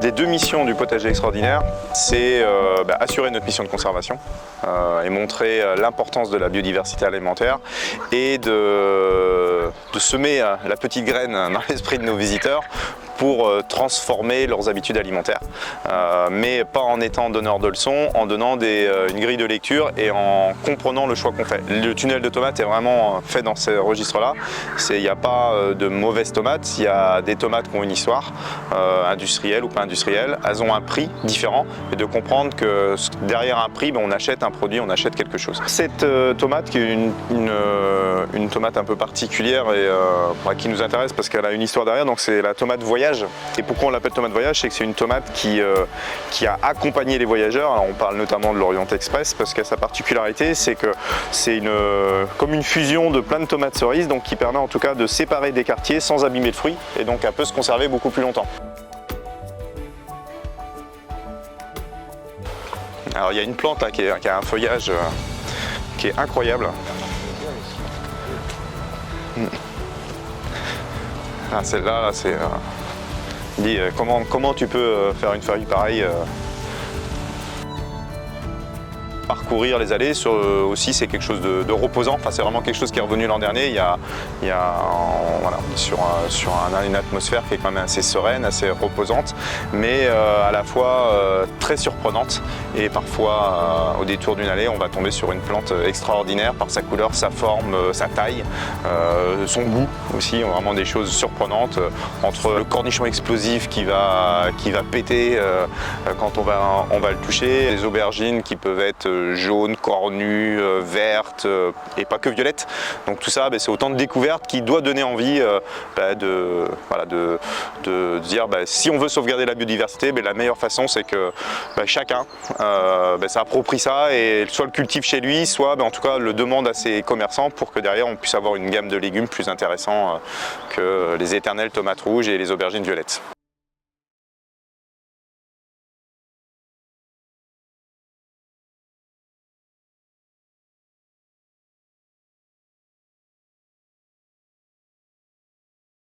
des deux missions du potager extraordinaire, c'est assurer notre mission de conservation et montrer l'importance de la biodiversité alimentaire et de semer la petite graine dans l'esprit de nos visiteurs pour transformer leurs habitudes alimentaires, mais pas en étant donneur de leçons, en donnant une grille de lecture et en comprenant le choix qu'on fait. Le tunnel de tomates est vraiment fait dans ces registres-là. Il n'y a pas de mauvaises tomates, il y a des tomates qui ont une histoire, industrielle ou pas industrielle. Elles ont un prix différent et de comprendre que derrière un prix, on achète un produit, on achète quelque chose. Cette tomate qui est une tomate un peu particulière et qui nous intéresse parce qu'elle a une histoire derrière, donc c'est la tomate voyage. Et pourquoi on l'appelle tomate voyage, c'est que c'est une tomate qui a accompagné les voyageurs. Alors on parle notamment de l'Orient Express parce que sa particularité, c'est que c'est comme une fusion de plein de tomates cerises, donc qui permet en tout cas de séparer des quartiers sans abîmer le fruit et donc elle peut se conserver beaucoup plus longtemps. Alors il y a une plante là, qui a un feuillage qui est incroyable. Ah, celle-là, c'est... dit comment tu peux faire une feuille pareille. Parcourir les allées, aussi c'est quelque chose de reposant, enfin, c'est vraiment quelque chose qui est revenu l'an dernier. Voilà, sur une atmosphère qui est quand même assez sereine, assez reposante, mais à la fois très surprenante. Et parfois, au détour d'une allée, on va tomber sur une plante extraordinaire par sa couleur, sa forme, sa taille, son goût aussi, vraiment des choses surprenantes, entre le cornichon explosif qui va péter quand on va le toucher, les aubergines qui peuvent être jaunes, cornues, vertes et pas que violettes. Donc tout ça, c'est autant de découvertes qui doit donner envie de dire si on veut sauvegarder la biodiversité, la meilleure façon c'est que chacun s'approprie ça et soit le cultive chez lui, soit en tout cas le demande à ses commerçants pour que derrière on puisse avoir une gamme de légumes plus intéressants que les éternelles tomates rouges et les aubergines violettes.